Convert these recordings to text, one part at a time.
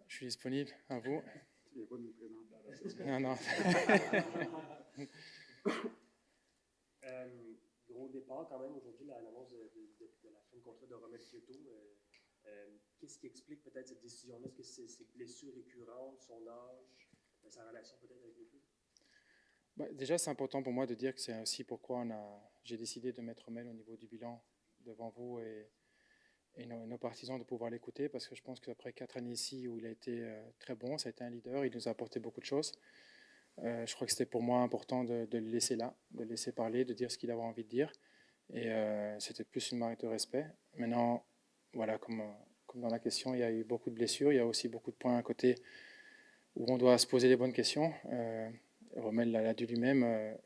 Je suis disponible à vous. Il n'y a pas de nous présenter. Non, non. Gros départ quand même aujourd'hui, l'annonce de la fin de contrat de Romel Kyoto. Qu'est-ce qui explique peut-être cette décision-là? Est-ce que c'est ses blessures récurrentes, son âge, sa relation peut-être avec les clubs? Déjà, c'est important pour moi de dire que c'est aussi pourquoi j'ai décidé de mettre Romel au niveau du bilan devant vous et nos partisans, de pouvoir l'écouter, parce que je pense qu'après 4 années ici où il a été très bon, ça a été un leader, il nous a apporté beaucoup de choses. Je crois que c'était pour moi important de le laisser là, de le laisser parler, de dire ce qu'il avait envie de dire. Et c'était plus une marque de respect. Maintenant, voilà, comme dans la question, il y a eu beaucoup de blessures, il y a aussi beaucoup de points à côté où on doit se poser les bonnes questions. Romel l'a dit lui-même.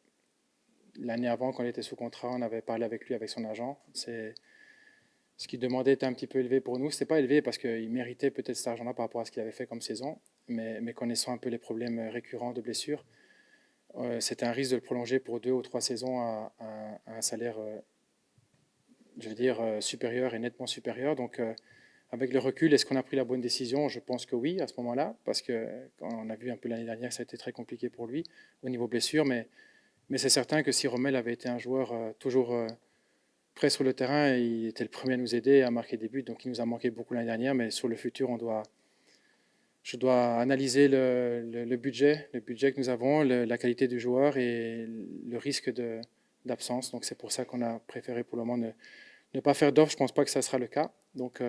L'année avant, quand il était sous contrat, on avait parlé avec lui, avec son agent. Ce qu'il demandait était un petit peu élevé pour nous. Ce n'était pas élevé parce qu'il méritait peut-être cet argent-là par rapport à ce qu'il avait fait comme saison. Mais connaissant un peu les problèmes récurrents de blessures, c'était un risque de le prolonger pour 2 ou 3 saisons à un salaire, je veux dire, supérieur et nettement supérieur. Donc, avec le recul, est-ce qu'on a pris la bonne décision? Je pense que oui, à ce moment-là, parce que quand on a vu un peu l'année dernière, ça a été très compliqué pour lui au niveau blessure. Mais c'est certain que si Romel avait été un joueur toujours prêt sur le terrain, il était le premier à nous aider à marquer des buts. Donc, il nous a manqué beaucoup l'année dernière. Mais sur le futur, je dois analyser le budget que nous avons, la qualité du joueur et le risque d'absence. Donc, c'est pour ça qu'on a préféré pour le moment ne pas faire d'offre. Je ne pense pas que ça sera le cas. Donc,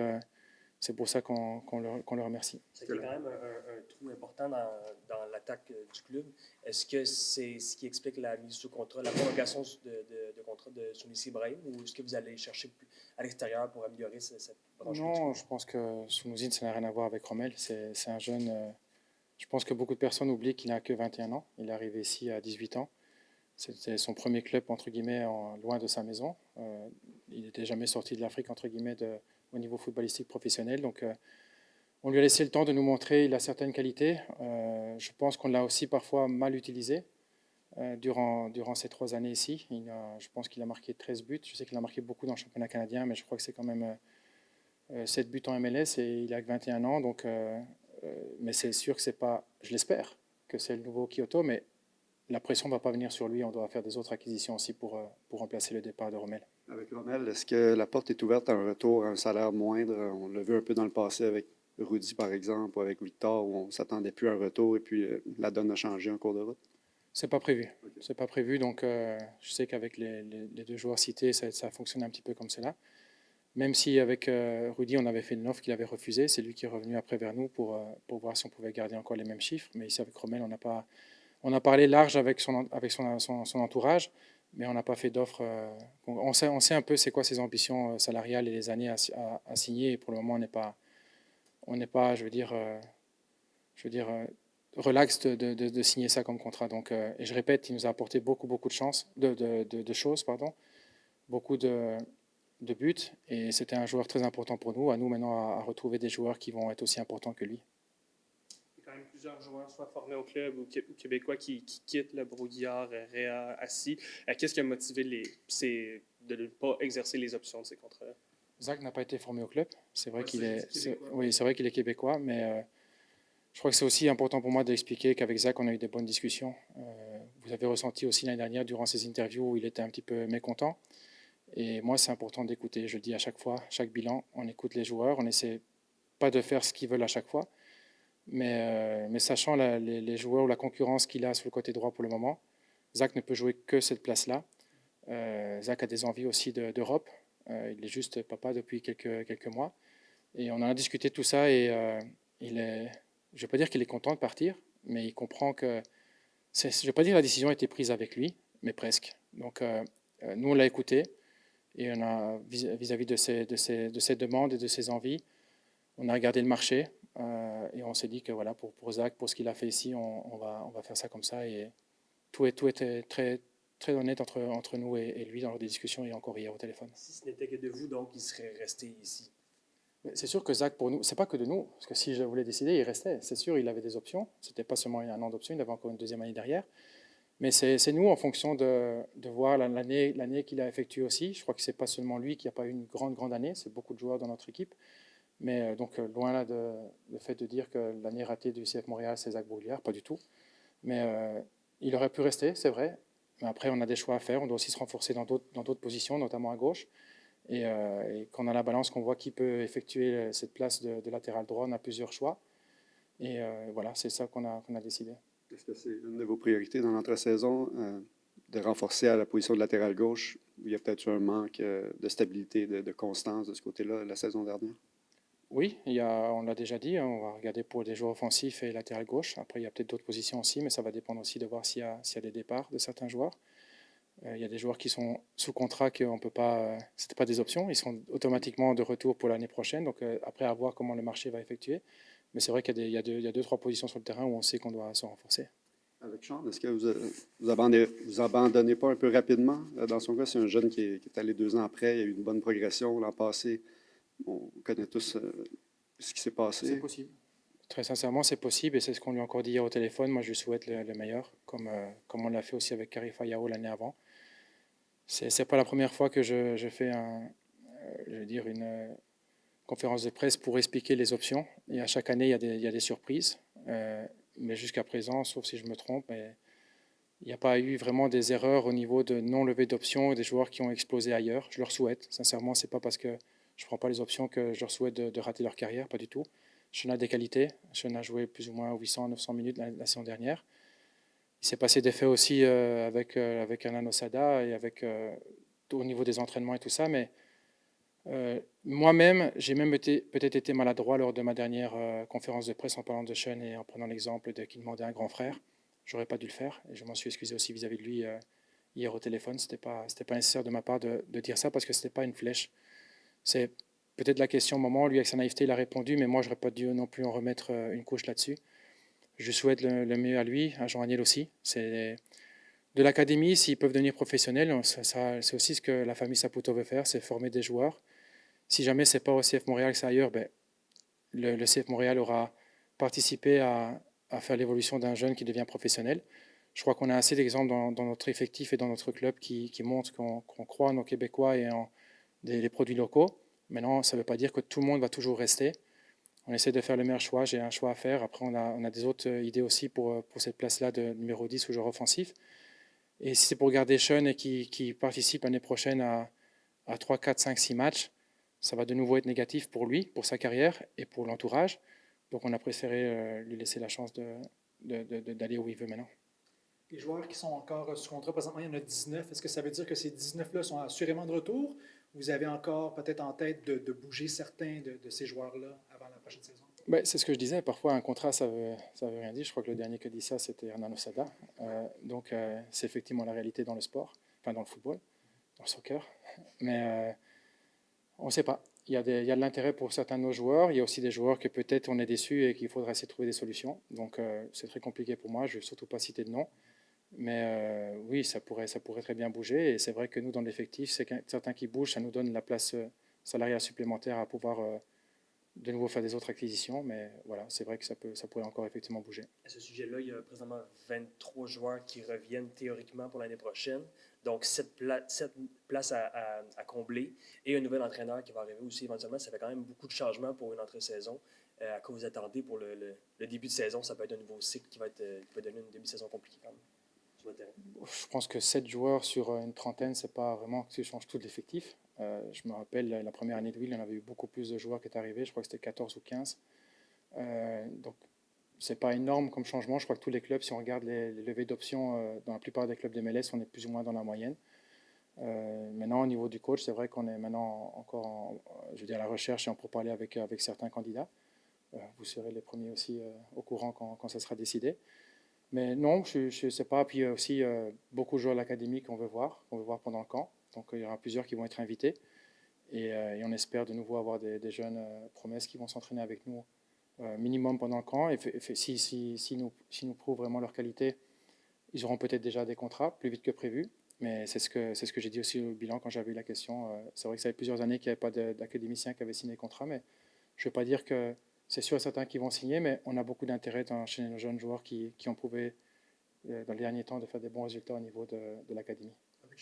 c'est pour ça qu'on le remercie. C'était quand même un trou important dans l'attaque du club. Est-ce que c'est ce qui explique la mise sous contrat, la prolongation de contrat de Sounissi Ibrahim, ou est-ce que vous allez chercher à l'extérieur pour améliorer cette branche? Non, je pense que Sounouzine, ça n'a rien à voir avec Romel. C'est un jeune. Je pense que beaucoup de personnes oublient qu'il n'a que 21 ans. Il est arrivé ici à 18 ans. C'était son premier club, entre guillemets, loin de sa maison. Il n'était jamais sorti de l'Afrique, entre guillemets, au niveau footballistique professionnel. Donc, on lui a laissé le temps de nous montrer qu'il a certaines qualités. Je pense qu'on l'a aussi parfois mal utilisé durant ces 3 années ici. Je pense qu'il a marqué 13 buts. Je sais qu'il a marqué beaucoup dans le championnat canadien, mais je crois que c'est quand même 7 buts en MLS et il a que 21 ans. Donc, mais c'est sûr que c'est pas, je l'espère, que c'est le nouveau Kyoto, mais la pression ne va pas venir sur lui. On doit faire des autres acquisitions aussi pour remplacer le départ de Romel. Avec Romel, est-ce que la porte est ouverte à un retour à un salaire moindre? On l'a vu un peu dans le passé avec Rudy, par exemple, ou avec Victor, où on ne s'attendait plus à un retour et puis la donne a changé en cours de route. C'est pas prévu. Okay. C'est pas prévu. Donc, je sais qu'avec les 2 joueurs cités, ça fonctionne un petit peu comme cela. Même si avec Rudy, on avait fait une offre qu'il avait refusée, c'est lui qui est revenu après vers nous pour voir si on pouvait garder encore les mêmes chiffres. Mais ici, avec Romel, on a parlé large avec son entourage, mais on n'a pas fait d'offre. On sait un peu c'est quoi ses ambitions salariales et les années à signer. Et pour le moment, on n'est pas, je veux dire, relax de signer ça comme contrat. Donc, et je répète, il nous a apporté beaucoup de chance, de choses, pardon, beaucoup de buts, et c'était un joueur très important pour nous. À nous maintenant à retrouver des joueurs qui vont être aussi importants que lui. Il y a quand même plusieurs joueurs, soit formés au club ou québécois, qui quittent le Brouillard, Réa, Assis. Qu'est-ce qui a motivé de ne pas exercer les options de ces contrats-là? Zach n'a pas été formé au club. C'est vrai qu'il oui, c'est vrai qu'il est québécois, mais je crois que c'est aussi important pour moi d'expliquer qu'avec Zach, on a eu des bonnes discussions. Vous avez ressenti aussi l'année dernière, durant ces interviews, où il était un petit peu mécontent. Et moi, c'est important d'écouter. Je le dis à chaque fois, chaque bilan, on écoute les joueurs. On n'essaie pas de faire ce qu'ils veulent à chaque fois. Mais sachant les joueurs ou la concurrence qu'il a sur le côté droit pour le moment, Zach ne peut jouer que cette place-là. Zach a des envies aussi d'Europe. Il est juste papa depuis quelques mois. Et on en a discuté de tout ça. Et je ne vais pas dire qu'il est content de partir, mais il comprend que... je ne vais pas dire que la décision a été prise avec lui, mais presque. Donc, nous, on l'a écouté. Et on a, vis-à-vis de ses demandes et de ses envies, on a regardé le marché et on s'est dit que voilà, pour Zach, pour ce qu'il a fait ici, on va faire ça comme ça. Et tout était très honnête entre nous et lui dans des discussions et encore hier au téléphone. Si ce n'était que de vous, donc, il serait resté ici. C'est sûr que Zach, pour nous, c'est pas que de nous, parce que si je voulais décider, il restait. C'est sûr, il avait des options. C'était pas seulement un an d'options, il avait encore une deuxième année derrière. Mais c'est nous, en fonction de voir l'année qu'il a effectuée aussi. Je crois que ce n'est pas seulement lui qui n'a pas eu une grande année, c'est beaucoup de joueurs dans notre équipe. Mais loin là le fait de dire que l'année ratée du CF Montréal, c'est Zach Brouillard, pas du tout. Mais il aurait pu rester, c'est vrai. Mais après, on a des choix à faire. On doit aussi se renforcer dans d'autres positions, notamment à gauche. Et quand on a la balance, qu'on voit qui peut effectuer cette place de latéral droit, on a plusieurs choix. Et voilà, c'est ça qu'on a décidé. Est-ce que c'est une de vos priorités dans l'entre-saison, de renforcer à la position de latéral gauche, où il y a peut-être eu un manque de stabilité, de constance de ce côté-là la saison dernière? Oui, on l'a déjà dit, on va regarder pour des joueurs offensifs et latéral gauche. Après, il y a peut-être d'autres positions aussi, mais ça va dépendre aussi de voir s'il y a des départs de certains joueurs. Il y a des joueurs qui sont sous contrat qu'on peut pas, c'était pas des options, ils sont automatiquement de retour pour l'année prochaine. Donc après, à voir comment le marché va effectuer. Mais c'est vrai qu'il y a deux, trois positions sur le terrain où on sait qu'on doit se renforcer. Avec Sean, est-ce que vous abandonnez pas un peu rapidement? Dans son cas, c'est un jeune qui est allé 2 ans après, il a eu une bonne progression l'an passé. On connaît tous ce qui s'est C'est passé. possible. Très sincèrement, c'est possible et c'est ce qu'on lui a encore dit hier au téléphone. Moi, je lui souhaite le meilleur, comme on l'a fait aussi avec Karifa Yao l'année avant. C'est pas la première fois que je fais une conférence de presse pour expliquer les options. Et à chaque année, il y a des surprises. Mais jusqu'à présent, sauf si je me trompe, il n'y a pas eu vraiment des erreurs au niveau de non-levée d'options et des joueurs qui ont explosé ailleurs. Je leur souhaite. Sincèrement, c'est pas parce que je ne prends pas les options que je leur souhaite de rater leur carrière, pas du tout. Sean a des qualités. Sean a joué plus ou moins 800-900 minutes la saison dernière. Il s'est passé des faits aussi avec Anan Osada et au niveau des entraînements et tout ça. Mais moi-même, j'ai même peut-être été maladroit lors de ma dernière conférence de presse en parlant de Sean et en prenant l'exemple qu'il demandait un grand frère. J'aurais pas dû le faire et je m'en suis excusé aussi vis-à-vis de lui hier au téléphone. C'était pas nécessaire de ma part de dire ça parce que c'était pas une flèche. C'est peut-être la question au moment. Lui, avec sa naïveté, il a répondu, mais moi, j'aurais pas dû non plus en remettre une couche là-dessus. Je souhaite le mieux à lui, à Jean-Aniel aussi. C'est de l'académie, s'ils peuvent devenir professionnels, c'est aussi ce que la famille Saputo veut faire, c'est former des joueurs. Si jamais c'est pas au CF Montréal que c'est ailleurs, le CF Montréal aura participé à faire l'évolution d'un jeune qui devient professionnel. Je crois qu'on a assez d'exemples dans notre effectif et dans notre club qui montrent qu'on croit en nos Québécois et en les produits locaux. Maintenant, ça ne veut pas dire que tout le monde va toujours rester. On essaie de faire le meilleur choix. J'ai un choix à faire. Après, on a des autres idées aussi pour cette place-là de numéro 10 ou joueur offensif. Et si c'est pour garder Sean et qui participe l'année prochaine à 3, 4, 5, 6 matchs, ça va de nouveau être négatif pour lui, pour sa carrière et pour l'entourage. Donc on a préféré lui laisser la chance d'aller où il veut maintenant. Les joueurs qui sont encore sous contrat, présentement, il y en a 19. Est-ce que ça veut dire que ces 19-là sont assurément de retour? Vous avez encore peut-être en tête de bouger certains de ces joueurs-là avant la prochaine saison? C'est ce que je disais. Parfois, un contrat, ça veut rien dire. Je crois que le dernier qui a dit ça, c'était Hernan Osada. C'est effectivement la réalité dans le sport, enfin dans le football, dans le soccer. Mais on ne sait pas. Il y a de l'intérêt pour certains de nos joueurs. Il y a aussi des joueurs que peut-être on est déçus et qu'il faudra essayer de trouver des solutions. Donc, c'est très compliqué pour moi. Je ne vais surtout pas citer de nom. Mais oui, ça pourrait très bien bouger. Et c'est vrai que nous, dans l'effectif, c'est certains qui bougent, ça nous donne la place salariale supplémentaire à pouvoir de nouveau faire des autres acquisitions. Mais voilà, c'est vrai que ça pourrait encore effectivement bouger. À ce sujet-là, il y a présentement 23 joueurs qui reviennent théoriquement pour l'année prochaine. Donc, 7 places à combler et un nouvel entraîneur qui va arriver aussi éventuellement. Ça fait quand même beaucoup de changements pour une entrée-saison. À quoi vous attendez pour le début de saison? Ça peut être un nouveau cycle qui peut donner une demi-saison compliquée quand même. Je pense que 7 joueurs sur une trentaine, c'est pas vraiment que ça change tout l'effectif. Je me rappelle la première année de Will, il y en avait eu beaucoup plus de joueurs qui étaient arrivés. Je crois que c'était 14 ou 15. Donc, c'est pas énorme comme changement. Je crois que tous les clubs, si on regarde les levées d'options, dans la plupart des clubs de MLS, on est plus ou moins dans la moyenne. Maintenant, au niveau du coach, c'est vrai qu'on est maintenant encore à la recherche et en pourparlers avec certains candidats. Vous serez les premiers aussi au courant quand ça sera décidé. Mais non, je ne sais pas. Puis il y a aussi beaucoup de joueurs de l'académie qu'on veut voir pendant le camp. Donc il y aura plusieurs qui vont être invités. Et on espère de nouveau avoir des jeunes promesses qui vont s'entraîner avec nous minimum pendant le camp. Et si nous prouvent vraiment leur qualité, ils auront peut-être déjà des contrats plus vite que prévu. Mais c'est ce que j'ai dit aussi au bilan quand j'avais eu la question. C'est vrai que ça fait plusieurs années qu'il n'y avait pas d'académiciens qui avaient signé le contrat. Mais je ne veux pas dire que c'est sûr et certain qu'ils vont signer, mais on a beaucoup d'intérêt chez nos jeunes joueurs qui ont prouvé dans les derniers temps de faire des bons résultats au niveau de l'académie. Avec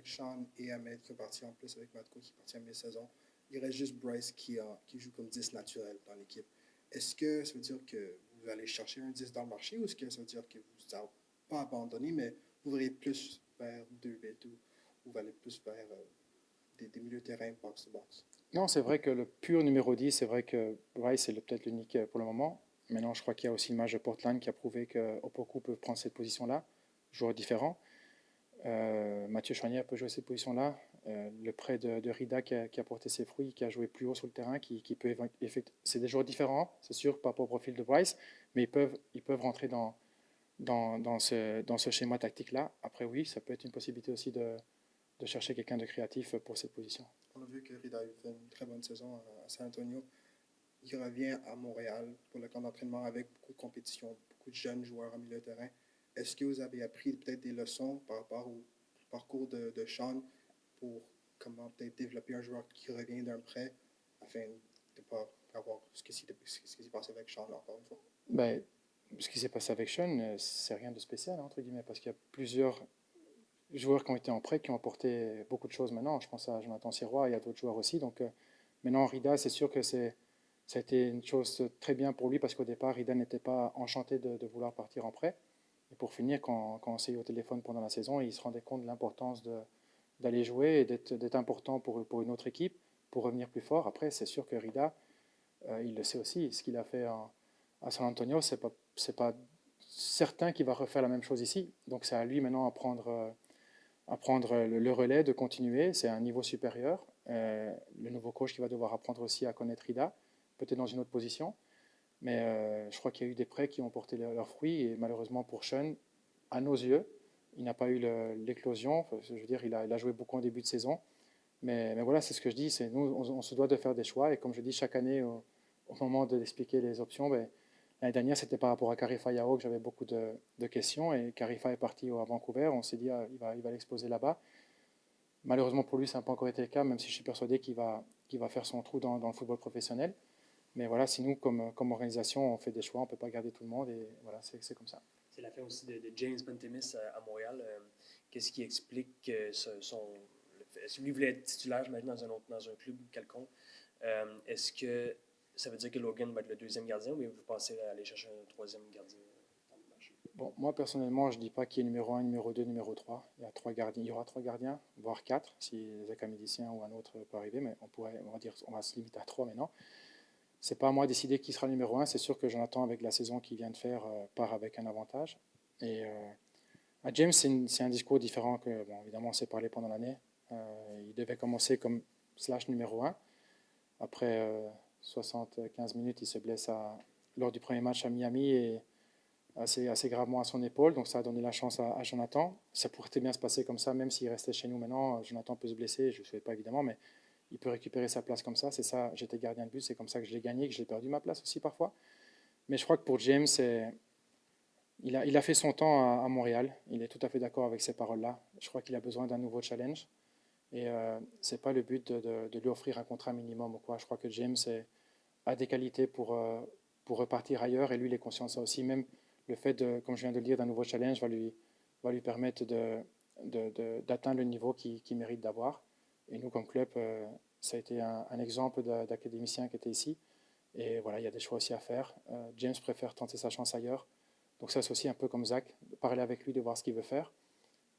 Sean et Ahmed qui sont partis en plus, avec Matko qui est parti à mi-saison, il reste juste Bryce qui joue comme 10 naturel dans l'équipe. Est-ce que ça veut dire que vous allez chercher un 10 dans le marché ou est-ce que ça veut dire que vous n'allez pas abandonner, mais vous irez plus vers 2-bit ou vous allez plus vers des milieux de terrain box-to-box? Non, c'est vrai que le pur numéro 10, c'est vrai que Bryce est peut-être l'unique pour le moment. Maintenant, je crois qu'il y a aussi le match de Portland qui a prouvé que Opoku peut prendre cette position-là, joueur différent. Mathieu Choinière peut jouer cette position-là. Le prêt de Rida qui a porté ses fruits, qui a joué plus haut sur le terrain, qui peut c'est des joueurs différents, c'est sûr, par rapport au profil de Bryce, mais ils peuvent rentrer dans ce schéma tactique-là. Après, oui, ça peut être une possibilité aussi de chercher quelqu'un de créatif pour cette position. On a vu que Rida a fait une très bonne saison à San Antonio. Il revient à Montréal pour le camp d'entraînement avec beaucoup de compétition, beaucoup de jeunes joueurs en milieu de terrain. Est-ce que vous avez appris peut-être des leçons par rapport au parcours de Sean pour comment peut-être développer un joueur qui revient d'un prêt afin de ne pas avoir ce qui s'est passé avec Sean encore une fois? Ben, ce qui s'est passé avec Sean, c'est rien de spécial, entre guillemets, parce qu'il y a plusieurs joueurs qui ont été en prêt qui ont apporté beaucoup de choses maintenant. Je pense à Jonathan Sirois, il y a d'autres joueurs aussi. Donc maintenant, Rida, c'est sûr que ça a été une chose très bien pour lui parce qu'au départ, Rida n'était pas enchanté de vouloir partir en prêt. Et pour finir, quand on s'est eu au téléphone pendant la saison, il se rendait compte de l'importance d'aller jouer et d'être important pour une autre équipe, pour revenir plus fort. Après, c'est sûr que Rida, il le sait aussi. Ce qu'il a fait à San Antonio, c'est pas certain qu'il va refaire la même chose ici. Donc c'est à lui maintenant à prendre le relais, de continuer. C'est un niveau supérieur. Le nouveau coach qui va devoir apprendre aussi à connaître Rida, peut-être dans une autre position. Mais je crois qu'il y a eu des prêts qui ont porté leurs fruits. Et malheureusement pour Sean, à nos yeux, il n'a pas eu l'éclosion. Enfin, je veux dire, il a joué beaucoup en début de saison. Mais voilà, c'est ce que je dis. Nous, on se doit de faire des choix. Et comme je dis chaque année, au moment d'expliquer les options, l'année dernière, c'était par rapport à Karifa Yao que j'avais beaucoup de questions. Et Karifa est parti à Vancouver. On s'est dit, il va l'exposer là-bas. Malheureusement pour lui, ça n'a pas encore été le cas, même si je suis persuadé qu'il va faire son trou dans le football professionnel. Mais voilà, si nous, comme organisation, on fait des choix, on ne peut pas garder tout le monde. Et voilà, c'est comme ça. C'est la fin aussi de James Pantemis à Montréal. Qu'est-ce qui explique est-ce que lui voulait être titulaire maintenant dans un club quelconque? Est-ce que ça veut dire que Logan va être le deuxième gardien ou vous pensez aller chercher un troisième gardien dans le match? Bon, moi, personnellement, je ne dis pas qu'il y ait numéro 1, numéro 2, numéro 3. Il y aura 3 gardiens, voire 4, si Zach Amédicien ou un autre peut arriver. Mais on va se limiter à 3 maintenant. Ce n'est pas à moi de décider qui sera le numéro 1. C'est sûr que Jonathan, avec la saison qu'il vient de faire, part avec un avantage. Et à James, c'est un discours différent que, bon, évidemment, on s'est parlé pendant l'année. Il devait commencer comme / numéro 1. Après 75 minutes, il se blesse lors du premier match à Miami et assez gravement à son épaule. Donc ça a donné la chance à Jonathan. Ça pourrait bien se passer comme ça, même s'il restait chez nous maintenant. Jonathan peut se blesser, je ne le souhaite pas évidemment, mais il peut récupérer sa place comme ça. C'est ça, j'étais gardien de but, c'est comme ça que je l'ai gagné, que j'ai perdu ma place aussi parfois. Mais je crois que pour James, il a fait son temps à Montréal. Il est tout à fait d'accord avec ces paroles-là. Je crois qu'il a besoin d'un nouveau challenge. Et ce n'est pas le but de lui offrir un contrat minimum ou quoi. Je crois que James a des qualités pour repartir ailleurs. Et lui, il est conscient de ça aussi. Même le fait, comme je viens de le dire, d'un nouveau challenge va lui permettre d'atteindre le niveau qu'il mérite d'avoir. Et nous, comme club, ça a été un exemple d'académicien qui était ici. Et voilà, il y a des choix aussi à faire. James préfère tenter sa chance ailleurs. Donc ça, c'est aussi un peu comme Zach, de parler avec lui, de voir ce qu'il veut faire.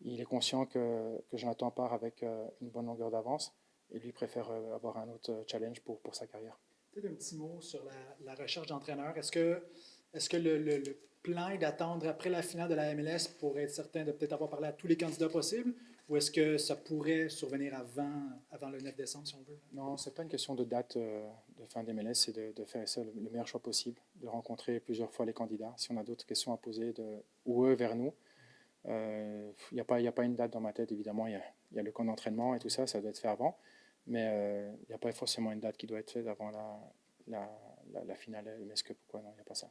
Il est conscient que Jonathan part avec une bonne longueur d'avance et lui préfère avoir un autre challenge pour sa carrière. Peut-être un petit mot sur la recherche d'entraîneur. Est-ce que le plan est d'attendre après la finale de la MLS pour être certain de peut-être avoir parlé à tous les candidats possibles ou est-ce que ça pourrait survenir avant le 9 décembre, si on veut? Non, ce n'est pas une question de date de fin des MLS, c'est de faire ça le meilleur choix possible, de rencontrer plusieurs fois les candidats. Si on a d'autres questions à poser, ou eux vers nous, il n'y a pas une date dans ma tête, évidemment. Il y a le camp d'entraînement et tout ça, ça doit être fait avant. Mais il n'y a pas forcément une date qui doit être faite avant la finale MSQ. Pourquoi non, il n'y a pas ça.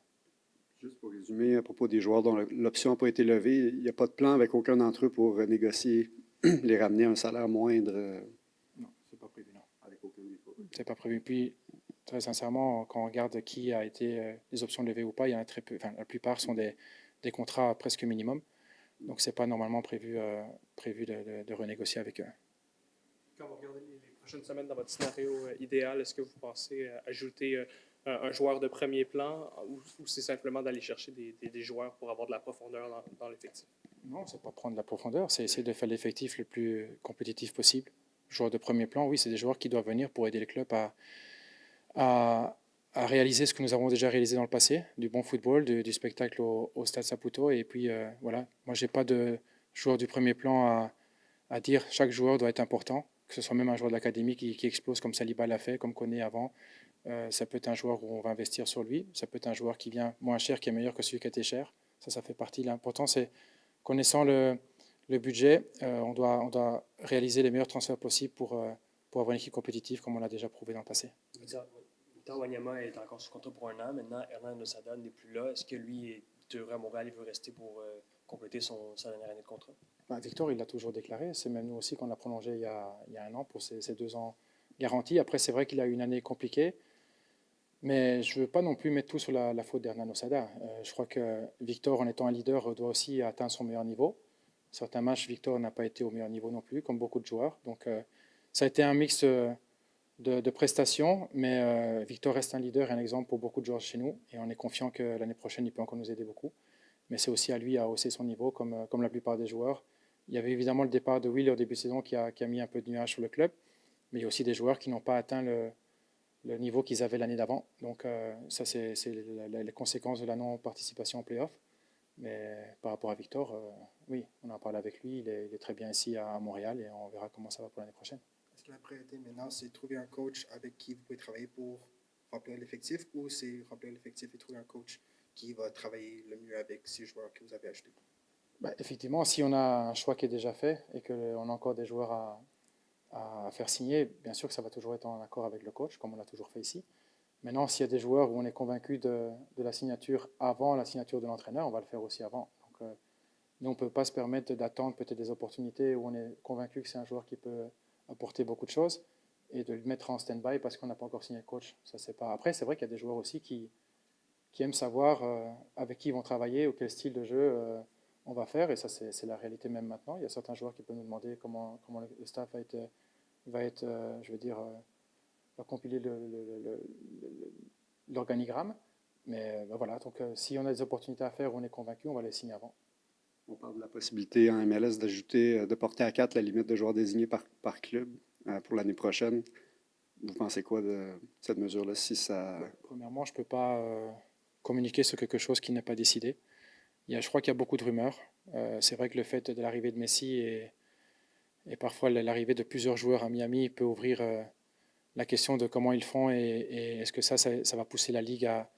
Juste pour résumer, à propos des joueurs dont l'option n'a pas été levée, il n'y a pas de plan avec aucun d'entre eux pour renégocier, les ramener à un salaire moindre? Non, c'est pas prévu, non. Avec aucun des fois. C'est pas prévu. Puis, très sincèrement, quand on regarde qui a été les options levées ou pas, il y en a très peu. Enfin, la plupart sont des contrats presque minimum. Donc, c'est pas normalement prévu de renégocier avec eux. Quand vous regardez les prochaine semaine, dans votre scénario idéal, est-ce que vous pensez ajouter un joueur de premier plan ou c'est simplement d'aller chercher des joueurs pour avoir de la profondeur dans l'effectif? Non, c'est pas prendre de la profondeur, c'est essayer de faire l'effectif le plus compétitif possible. Joueurs de premier plan, oui, c'est des joueurs qui doivent venir pour aider le club à réaliser ce que nous avons déjà réalisé dans le passé, du bon football, du spectacle au Stade Saputo. Et puis voilà, moi j'ai pas de joueur du premier plan à dire chaque joueur doit être important, que ce soit même un joueur de l'académie qui explose comme Saliba l'a fait, comme Koné avant. Ça peut être un joueur où on va investir sur lui, ça peut être un joueur qui vient moins cher, qui est meilleur que celui qui a été cher. Ça fait partie. L'important, c'est connaissant le budget, on doit réaliser les meilleurs transferts possibles pour avoir une équipe compétitive comme on l'a déjà prouvé dans le passé. Victor Wanyama est encore sous contrat pour 1 an. Maintenant, Hernan Losada n'est plus là. Est-ce que lui est heureux à Montréal et veut rester pour compléter sa dernière année de contrat? Victor, il l'a toujours déclaré. C'est même nous aussi qu'on l'a prolongé il y a 1 an pour ces 2 ans garantis. Après, c'est vrai qu'il a eu une année compliquée. Mais je ne veux pas non plus mettre tout sur la faute d'Hernan Losada. Je crois que Victor, en étant un leader, doit aussi atteindre son meilleur niveau. Certains matchs, Victor n'a pas été au meilleur niveau non plus, comme beaucoup de joueurs. Donc, ça a été un mix de prestations, mais Victor reste un leader et un exemple pour beaucoup de joueurs chez nous. Et on est confiant que l'année prochaine, il peut encore nous aider beaucoup. Mais c'est aussi à lui à hausser son niveau, comme la plupart des joueurs. Il y avait évidemment le départ de Will au début de saison qui a mis un peu de nuage sur le club. Mais il y a aussi des joueurs qui n'ont pas atteint le niveau qu'ils avaient l'année d'avant. Donc ça, c'est les conséquences de la non-participation en play-off. Mais par rapport à Victor, oui, on en parle avec lui. Il est très bien ici à Montréal et on verra comment ça va pour l'année prochaine. Est-ce que la priorité maintenant, c'est de trouver un coach avec qui vous pouvez travailler pour remplir l'effectif ou c'est remplir l'effectif et trouver un coach qui va travailler le mieux avec ces joueurs que vous avez achetés? Effectivement, si on a un choix qui est déjà fait et qu'on a encore des joueurs à faire signer, bien sûr que ça va toujours être en accord avec le coach, comme on l'a toujours fait ici. Maintenant, s'il y a des joueurs où on est convaincu de la signature avant la signature de l'entraîneur, on va le faire aussi avant. Donc, nous, on ne peut pas se permettre d'attendre peut-être des opportunités où on est convaincu que c'est un joueur qui peut apporter beaucoup de choses et de le mettre en stand-by parce qu'on n'a pas encore signé le coach. Ça, c'est pas... Après, c'est vrai qu'il y a des joueurs aussi qui aiment savoir avec qui ils vont travailler ou quel style de jeu on va faire. Et ça, c'est la réalité même maintenant. Il y a certains joueurs qui peuvent nous demander comment le staff va être va compiler l'organigramme. Mais voilà, donc si on a des opportunités à faire où on est convaincu, on va les signer avant. On parle de la possibilité en MLS d'ajouter, de porter à 4 la limite de joueurs désignés par club pour l'année prochaine. Vous pensez quoi de cette mesure-là? Si ça... Premièrement, je ne peux pas communiquer sur quelque chose qui n'est pas décidé. Je crois qu'il y a beaucoup de rumeurs. C'est vrai que le fait de l'arrivée de Messi et parfois l'arrivée de plusieurs joueurs à Miami peut ouvrir la question de comment ils font et est-ce que ça va pousser la Ligue à...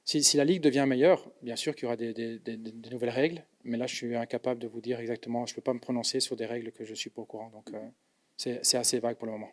Si la Ligue devient meilleure, bien sûr qu'il y aura des nouvelles règles, mais là je suis incapable de vous dire exactement, je ne peux pas me prononcer sur des règles que je ne suis pas au courant, donc c'est assez vague pour le moment.